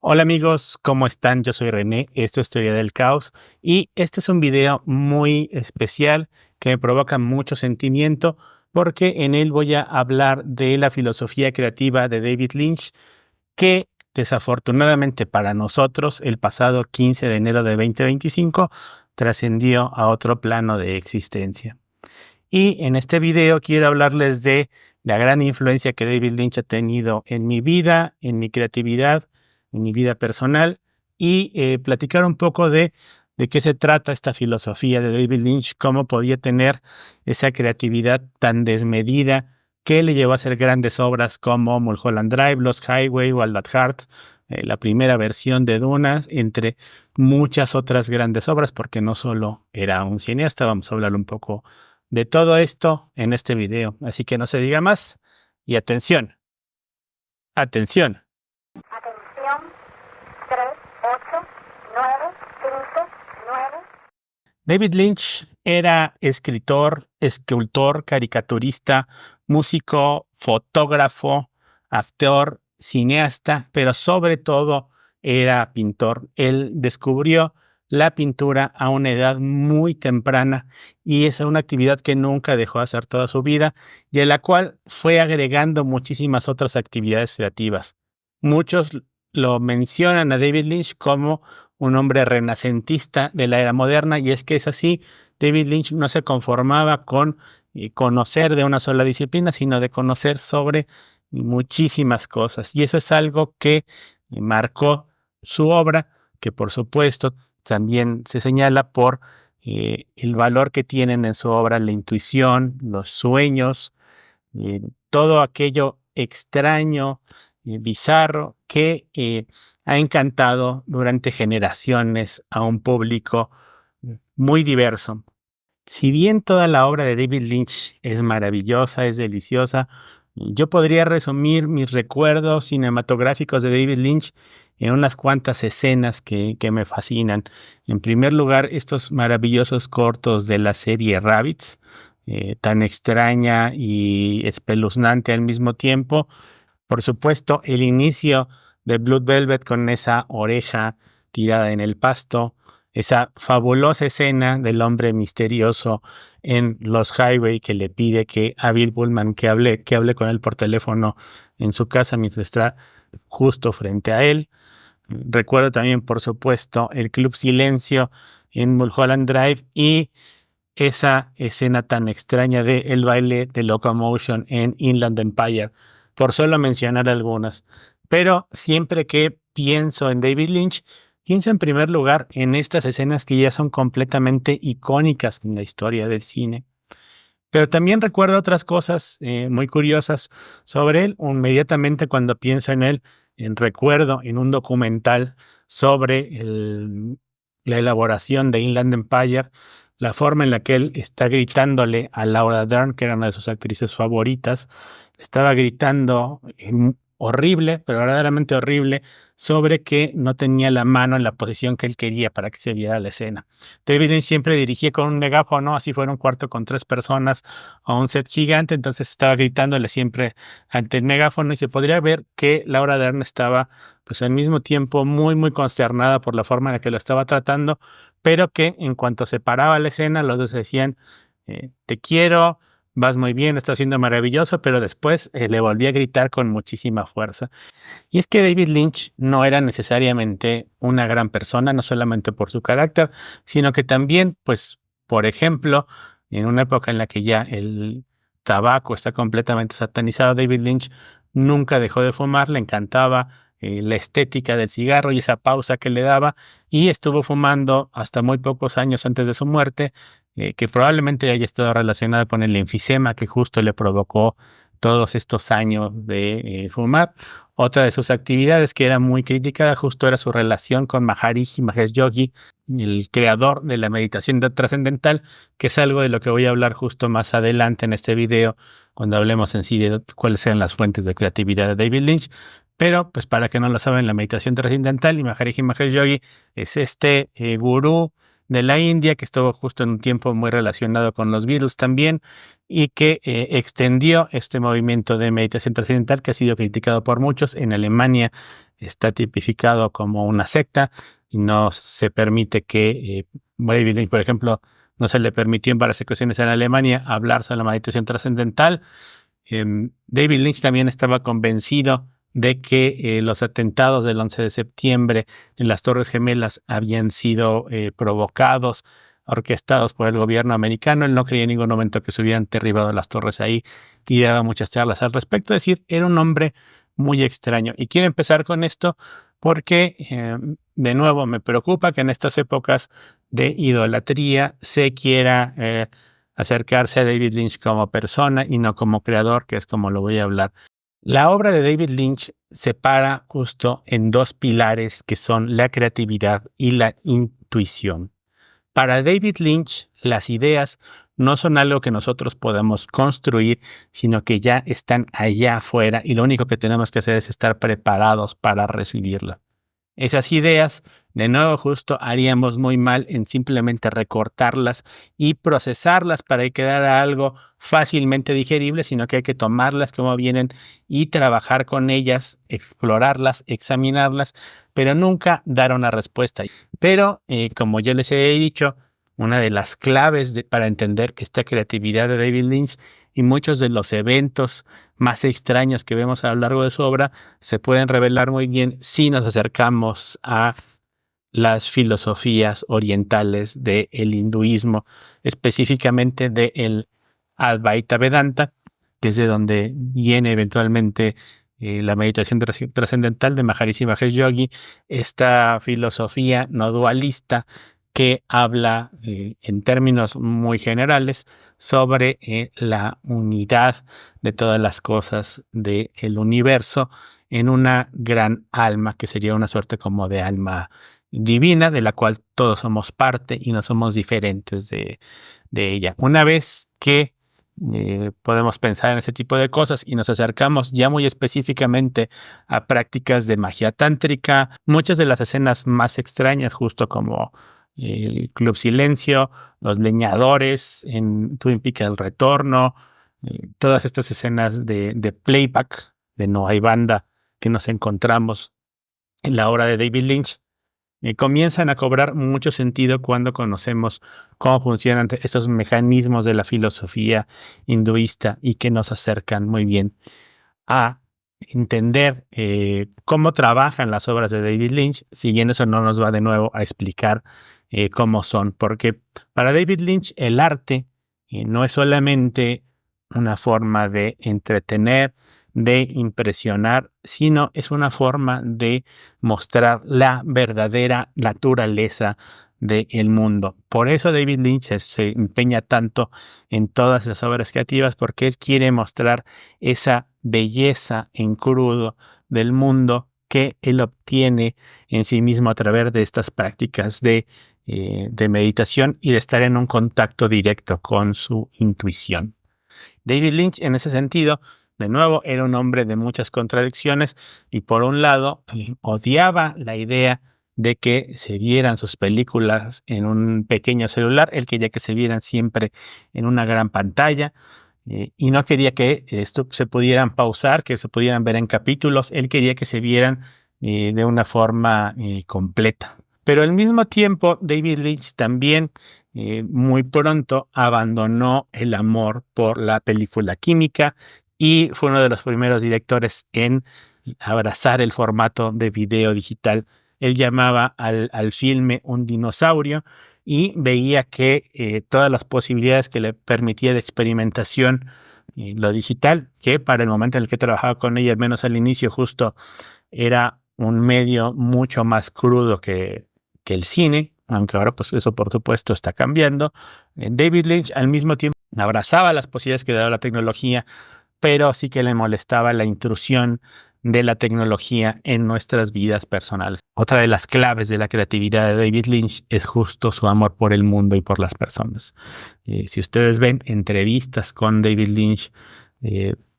Hola amigos, ¿cómo están? Yo soy René, esto es Teoría del Caos y este es un video muy especial que me provoca mucho sentimiento porque en él voy a hablar de la filosofía creativa de David Lynch que desafortunadamente para nosotros el pasado 15 de enero de 2025 trascendió a otro plano de existencia. Y en este video quiero hablarles de la gran influencia que David Lynch ha tenido en mi vida, en mi creatividad, en mi vida personal y platicar un poco de qué se trata esta filosofía de David Lynch, cómo podía tener esa creatividad tan desmedida que le llevó a hacer grandes obras como Mulholland Drive, Lost Highway, Wild at Heart, la primera versión de Duna, entre muchas otras grandes obras, porque no solo era un cineasta. Vamos a hablar un poco de todo esto en este video. Así que no se diga más y atención, atención. Atención, 3, 8, 9, 5, 9. David Lynch era escritor, escultor, caricaturista, músico, fotógrafo, actor, cineasta, pero sobre todo era pintor. Él descubrió la pintura a una edad muy temprana y es una actividad que nunca dejó de hacer toda su vida y en la cual fue agregando muchísimas otras actividades creativas. Muchos lo mencionan a David Lynch como un hombre renacentista de la era moderna, y es que es así. David Lynch no se conformaba con conocer de una sola disciplina, sino de conocer sobre muchísimas cosas, y eso es algo que marcó su obra, que por supuesto también se señala por el valor que tienen en su obra la intuición, los sueños, todo aquello extraño, bizarro, que ha encantado durante generaciones a un público muy diverso. Si bien toda la obra de David Lynch es maravillosa, es deliciosa, yo podría resumir mis recuerdos cinematográficos de David Lynch en unas cuantas escenas que me fascinan. En primer lugar, estos maravillosos cortos de la serie Rabbids, tan extraña y espeluznante al mismo tiempo. Por supuesto, el inicio de Blue Velvet con esa oreja tirada en el pasto, esa fabulosa escena del hombre misterioso en Lost Highway que le pide a Bill Pullman que hable con él por teléfono en su casa mientras está justo frente a él. Recuerdo también, por supuesto, el Club Silencio en Mulholland Drive y esa escena tan extraña de el baile de Locomotion en Inland Empire, por solo mencionar algunas. Pero siempre que pienso en David Lynch, pienso en primer lugar en estas escenas que ya son completamente icónicas en la historia del cine. Pero también recuerdo otras cosas muy curiosas sobre él. Inmediatamente cuando pienso en él, recuerdo en un documental sobre la elaboración de Inland Empire, la forma en la que él está gritándole a Laura Dern, que era una de sus actrices favoritas. Estaba gritando horrible, pero verdaderamente horrible, sobre que no tenía la mano en la posición que él quería para que se viera la escena. David Lynch siempre dirigía con un megáfono, así fuera un cuarto con 3 personas o un set gigante, entonces estaba gritándole siempre ante el megáfono y se podría ver que Laura Dern estaba pues al mismo tiempo muy consternada por la forma en la que lo estaba tratando, pero que en cuanto se paraba la escena, los dos decían, te quiero, vas muy bien, estás siendo maravilloso, pero después le volví a gritar con muchísima fuerza. Y es que David Lynch no era necesariamente una gran persona, no solamente por su carácter, sino que también, pues, por ejemplo, en una época en la que ya el tabaco está completamente satanizado, David Lynch nunca dejó de fumar, le encantaba la estética del cigarro y esa pausa que le daba, y estuvo fumando hasta muy pocos años antes de su muerte, que probablemente haya estado relacionada con el enfisema que justo le provocó todos estos años de fumar. Otra de sus actividades que era muy criticada justo era su relación con Maharishi Mahesh Yogi, el creador de la meditación trascendental, que es algo de lo que voy a hablar justo más adelante en este video, cuando hablemos en sí de cuáles sean las fuentes de creatividad de David Lynch. Pero, pues para que no lo saben, la meditación trascendental y Maharishi Mahesh Yogi es este gurú de la India, que estuvo justo en un tiempo muy relacionado con los Beatles también, y que extendió este movimiento de meditación trascendental que ha sido criticado por muchos. En Alemania está tipificado como una secta y no se permite que David Lynch, por ejemplo, no se le permitió en varias ocasiones en Alemania hablar sobre la meditación trascendental. David Lynch también estaba convencido de que los atentados del 11 de septiembre en las Torres Gemelas habían sido provocados, orquestados por el gobierno americano. Él no creía en ningún momento que se hubieran derribado las torres ahí y daba muchas charlas al respecto. Es decir, era un hombre muy extraño. Y quiero empezar con esto porque, de nuevo, me preocupa que en estas épocas de idolatría se quiera acercarse a David Lynch como persona y no como creador, que es como lo voy a hablar. La obra de David Lynch se para justo en dos pilares que son la creatividad y la intuición. Para David Lynch, las ideas no son algo que nosotros podamos construir, sino que ya están allá afuera y lo único que tenemos que hacer es estar preparados para recibirla. Esas ideas, de nuevo, justo haríamos muy mal en simplemente recortarlas y procesarlas para que quedara algo fácilmente digerible, sino que hay que tomarlas como vienen y trabajar con ellas, explorarlas, examinarlas, pero nunca dar una respuesta. Pero, como ya les he dicho, una de las claves para entender esta creatividad de David Lynch y muchos de los eventos más extraños que vemos a lo largo de su obra se pueden revelar muy bien si nos acercamos a las filosofías orientales del hinduismo, específicamente del Advaita Vedanta, que es de donde viene eventualmente la meditación trascendental de Maharishi Mahesh Yogi, esta filosofía no dualista que habla en términos muy generales sobre la unidad de todas las cosas del universo en una gran alma, que sería una suerte como de alma divina, de la cual todos somos parte y no somos diferentes de ella. Una vez que podemos pensar en ese tipo de cosas y nos acercamos ya muy específicamente a prácticas de magia tántrica, muchas de las escenas más extrañas, justo como el Club Silencio, los leñadores en Twin Peaks El Retorno, todas estas escenas de playback, de no hay banda, que nos encontramos en la obra de David Lynch, comienzan a cobrar mucho sentido cuando conocemos cómo funcionan estos mecanismos de la filosofía hinduista y que nos acercan muy bien a entender cómo trabajan las obras de David Lynch, si bien eso no nos va de nuevo a explicar cómo son, porque para David Lynch el arte no es solamente una forma de entretener, de impresionar, sino es una forma de mostrar la verdadera naturaleza del mundo. Por eso David Lynch se empeña tanto en todas las obras creativas, porque él quiere mostrar esa belleza en crudo del mundo que él obtiene en sí mismo a través de estas prácticas de meditación y de estar en un contacto directo con su intuición. David Lynch, en ese sentido, de nuevo, era un hombre de muchas contradicciones y por un lado odiaba la idea de que se vieran sus películas en un pequeño celular. Él quería que se vieran siempre en una gran pantalla y no quería que esto se pudieran pausar, que se pudieran ver en capítulos. Él quería que se vieran de una forma completa. Pero al mismo tiempo, David Lynch también muy pronto abandonó el amor por la película química y fue uno de los primeros directores en abrazar el formato de video digital. Él llamaba al filme un dinosaurio y veía que todas las posibilidades que le permitía de experimentación lo digital, que para el momento en el que trabajaba con ella, al menos al inicio justo, era un medio mucho más crudo que el cine, aunque ahora pues eso por supuesto está cambiando. David Lynch al mismo tiempo abrazaba las posibilidades que daba la tecnología, pero sí que le molestaba la intrusión de la tecnología en nuestras vidas personales. Otra de las claves de la creatividad de David Lynch es justo su amor por el mundo y por las personas. Si ustedes ven entrevistas con David Lynch,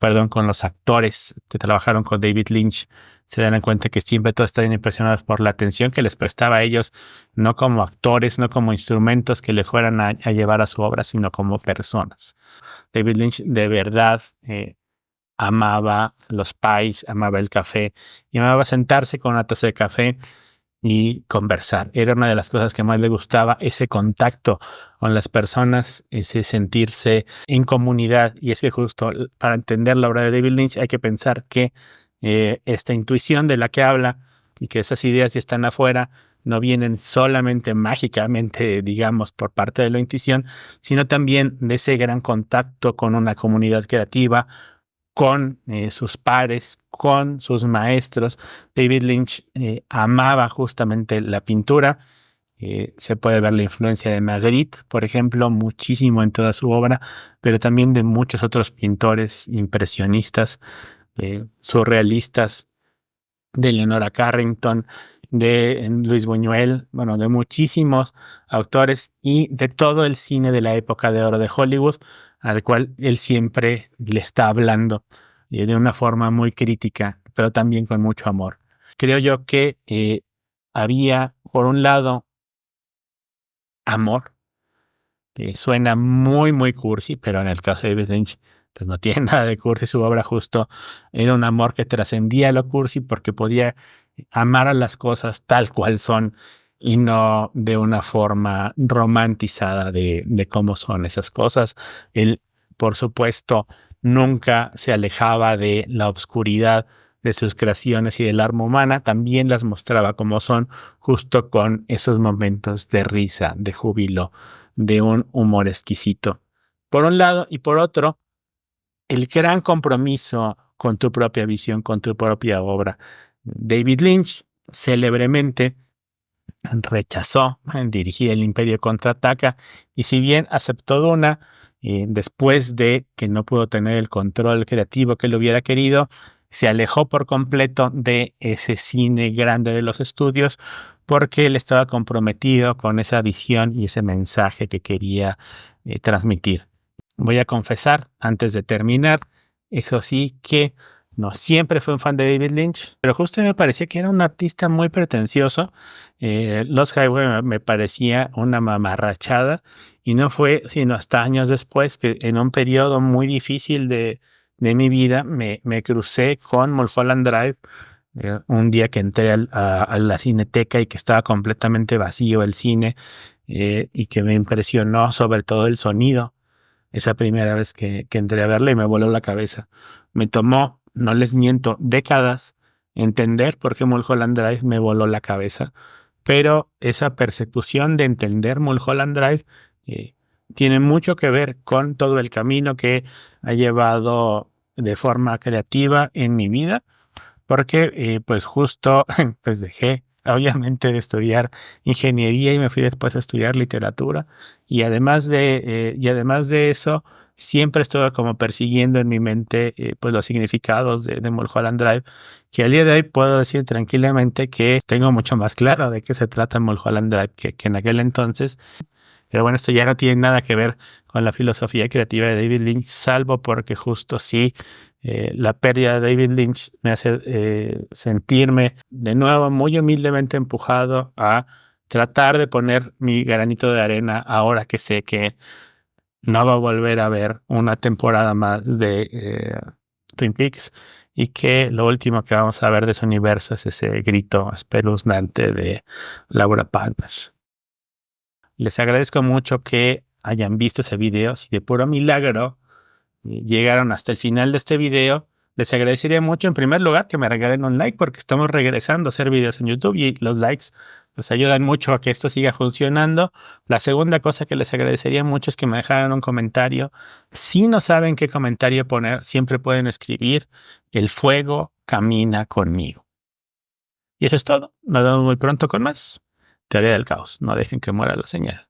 perdón, con los actores que trabajaron con David Lynch, se dan cuenta que siempre todos estaban impresionados por la atención que les prestaba a ellos, no como actores, no como instrumentos que le fueran a llevar a su obra, sino como personas. David Lynch de verdad amaba los pies, amaba el café y amaba sentarse con una taza de café y conversar. Era una de las cosas que más le gustaba, ese contacto con las personas, ese sentirse en comunidad. Y es que justo para entender la obra de David Lynch hay que pensar que esta intuición de la que habla y que esas ideas ya están afuera, no vienen solamente mágicamente, digamos, por parte de la intuición, sino también de ese gran contacto con una comunidad creativa, con sus pares, con sus maestros. David Lynch amaba justamente la pintura. Se puede ver la influencia de Magritte, por ejemplo, muchísimo en toda su obra, pero también de muchos otros pintores impresionistas, surrealistas, de Leonora Carrington, de Luis Buñuel, bueno, de muchísimos autores y de todo el cine de la época de oro de Hollywood, al cual él siempre le está hablando de una forma muy crítica, pero también con mucho amor. Creo yo que había, por un lado, amor. Suena muy, muy cursi, pero en el caso de David Lynch, pues no tiene nada de cursi. Su obra justo era un amor que trascendía lo cursi porque podía amar a las cosas tal cual son y no de una forma romantizada de cómo son esas cosas. Él, por supuesto, nunca se alejaba de la oscuridad de sus creaciones y del alma humana, también las mostraba como son, justo con esos momentos de risa, de júbilo, de un humor exquisito. Por un lado, y por otro, el gran compromiso con tu propia visión, con tu propia obra. David Lynch célebremente rechazó dirigir El Imperio Contraataca y si bien aceptó Duna, después de que no pudo tener el control creativo que él hubiera querido, se alejó por completo de ese cine grande de los estudios porque él estaba comprometido con esa visión y ese mensaje que quería transmitir. Voy a confesar, antes de terminar, eso sí, que no siempre fui un fan de David Lynch, pero justo me parecía que era un artista muy pretencioso. Los Highway me parecía una mamarrachada y no fue sino hasta años después que en un periodo muy difícil de mi vida me crucé con Mulholland Drive. Un día que entré a la cineteca y que estaba completamente vacío el cine y que me impresionó sobre todo el sonido. Esa primera vez que entré a verla y me voló la cabeza. Me tomó, no les miento, décadas entender por qué Mulholland Drive me voló la cabeza. Pero esa persecución de entender Mulholland Drive tiene mucho que ver con todo el camino que ha llevado de forma creativa en mi vida. Porque pues justo pues dejé obviamente de estudiar ingeniería y me fui después a estudiar literatura y además de eso siempre estuve como persiguiendo en mi mente pues los significados de Mulholland Drive, que al día de hoy puedo decir tranquilamente que tengo mucho más claro de qué se trata Mulholland Drive que en aquel entonces. Pero bueno, esto ya no tiene nada que ver con la filosofía creativa de David Lynch, salvo porque justo sí, la pérdida de David Lynch me hace sentirme de nuevo muy humildemente empujado a tratar de poner mi granito de arena ahora que sé que no va a volver a haber una temporada más de Twin Peaks y que lo último que vamos a ver de ese universo es ese grito espeluznante de Laura Palmer. Les agradezco mucho que hayan visto ese video. Si de puro milagro llegaron hasta el final de este video, les agradecería mucho en primer lugar que me regalen un like porque estamos regresando a hacer videos en YouTube y los likes nos ayudan mucho a que esto siga funcionando. La segunda cosa que les agradecería mucho es que me dejaran un comentario. Si no saben qué comentario poner, siempre pueden escribir: el fuego camina conmigo. Y eso es todo. Nos vemos muy pronto con más Teoría del Caos. No dejen que muera la señal.